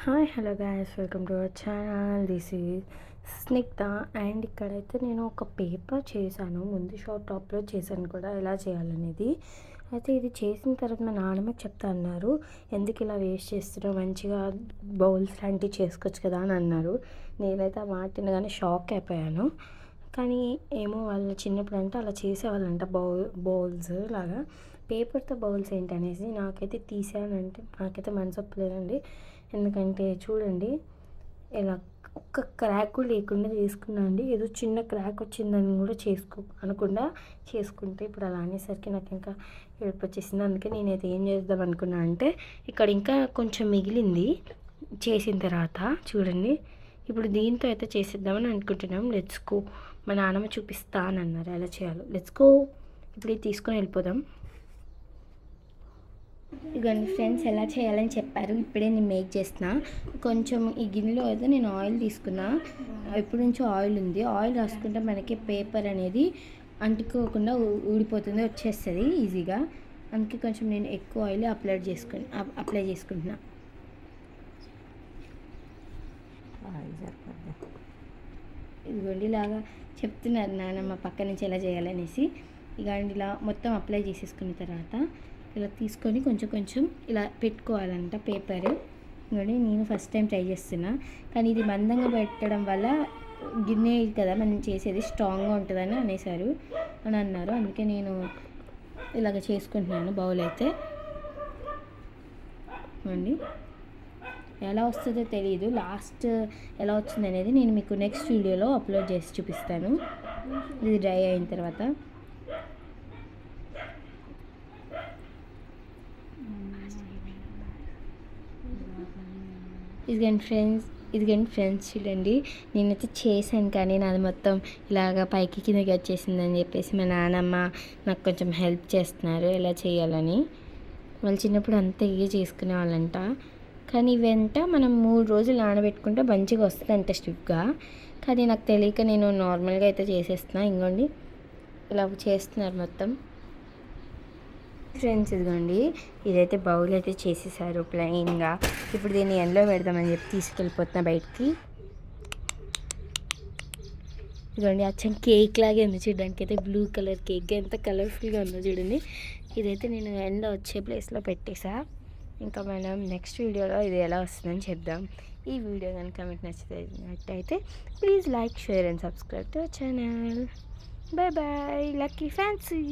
Hi hello guys, welcome to our channel. This is Snigdha. And ఇక్కడైతే నేను ఒక paper చేశాను, ముందు షార్ట్ టాప్లో చేశాను కూడా ఎలా చేయాలనేది. అయితే ఇది చేసిన తర్వాత మా నాన్నమ్మకి చెప్తా అన్నారు, ఎందుకు ఇలా వేస్ట్ చేస్తున్నావు, మంచిగా బౌల్స్ లాంటివి చేసుకోవచ్చు కదా అని అన్నారు. నేనైతే ఆ మాట వినగానే షాక్ అయిపోయాను. కానీ ఏమో వాళ్ళు చిన్నప్పుడు అంటే అలా చేసేవాళ్ళంట, బౌల్స్ లాగా. పేపర్తో బౌల్స్ ఏంటనేసి నాకైతే తీసానంటే నాకైతే మనసు ఒప్పలేదండి. ఎందుకంటే చూడండి, ఇలా ఒక్క క్రాక్ కూడా లేకుండా చేసుకున్నా అండి. ఏదో చిన్న క్రాక్ వచ్చిందని కూడా అనకుండా చేసుకుంటే ఇప్పుడు అలా అనేసరికి నాకు ఇంకా ఏడుపు వచ్చేసింది. అందుకే నేనైతే ఏం చేద్దాం అనుకున్నా అంటే, ఇక్కడ ఇంకా కొంచెం మిగిలింది చేసిన తర్వాత చూడండి. ఇప్పుడు దీంతో అయితే చేసేద్దామని అనుకుంటున్నాం. Let's go. మా నాన్నమ్మ చూపిస్తా అని అన్నారు ఎలా చేయాలో. Let's go. ఇప్పుడు ఇది తీసుకొని వెళ్ళిపోదాం. ఇవన్నీ ఫ్రెండ్స్ ఎలా చేయాలని చెప్పారు, ఇప్పుడే నేను మేక్ చేస్తున్నా. కొంచెం ఈ గిన్నెలో అయితే నేను ఆయిల్ తీసుకున్నా. ఎప్పటి నుంచో ఆయిల్ ఉంది. ఆయిల్ రాసుకుంటే మనకి పేపర్ అనేది అంటుకోకుండా ఊడిపోతుంది, వచ్చేస్తుంది ఈజీగా. అందుకే కొంచెం నేను ఎక్కువ ఆయిల్ అప్లై చేసుకుంటున్నా. ఇదిగోండి ఇలాగా చెప్తున్నారు నాన్నమ్మ పక్క నుంచి ఎలా చేయాలనేసి. ఇక ఇలా మొత్తం అప్లై చేసేసుకున్న తర్వాత ఇలా తీసుకొని కొంచెం కొంచెం ఇలా పెట్టుకోవాలంట పేపర్. ఇంకోటి నేను ఫస్ట్ టైం ట్రై చేస్తున్నా, కానీ ఇది మందంగా పెట్టడం వల్ల గిన్నె కదా మనం చేసేది స్ట్రాంగ్గా ఉంటుందని అనేసారు అని అన్నారు. అందుకే నేను ఇలాగ చేసుకుంటున్నాను. బౌల్ అయితే అండి ఎలా వస్తుందో తెలియదు, లాస్ట్ ఎలా వచ్చింది అనేది నేను మీకు నెక్స్ట్ వీడియోలో అప్లోడ్ చేసి చూపిస్తాను, ఇది డ్రై అయిన తర్వాత. ఇదిగండి ఫ్రెండ్స్ చూడండి, నేనైతే చేశాను కానీ నాది మొత్తం ఇలాగ పైకి కిందకి వచ్చేసిందని చెప్పేసి మా నాన్నమ్మ నాకు కొంచెం హెల్ప్ చేస్తున్నారు ఎలా చేయాలని. వాళ్ళు చిన్నప్పుడు అంతా ఇవే చేసుకునే వాళ్ళంట. కానీ ఇవంతా మనం 3 రోజులు నానబెట్టుకుంటే మంచిగా వస్తుంది అంత స్టిఫ్గా. కానీ నాకు తెలియక నేను నార్మల్గా అయితే చేసేస్తున్నా. ఇంకోండి ఇలా చేస్తున్నారు మొత్తం. ఫ్రెండ్స్ ఇదిగోండి, ఇదైతే బౌల్ అయితే చేసేసారు ప్లెయిన్గా. ఇప్పుడు దీన్ని ఎండలో పెడదామని చెప్పి తీసుకెళ్ళిపోతున్నా బయటికి. ఇదిగోండి అచ్చం కేక్ లాగే ఉంది చూడడానికి, అయితే బ్లూ కలర్ కేక్ ఎంత కలర్ఫుల్గా ఉందో చూడండి. ఇదైతే నేను ఎండ వచ్చే ప్లేస్లో పెట్టేసా. ఇంకా మనం నెక్స్ట్ వీడియోలో ఇది ఎలా వస్తుందని చెప్దాం. ఈ వీడియో కనుక మీకు నచ్చినట్టయితే please like, share and subscribe to our channel. Bye bye, Lucky fancy.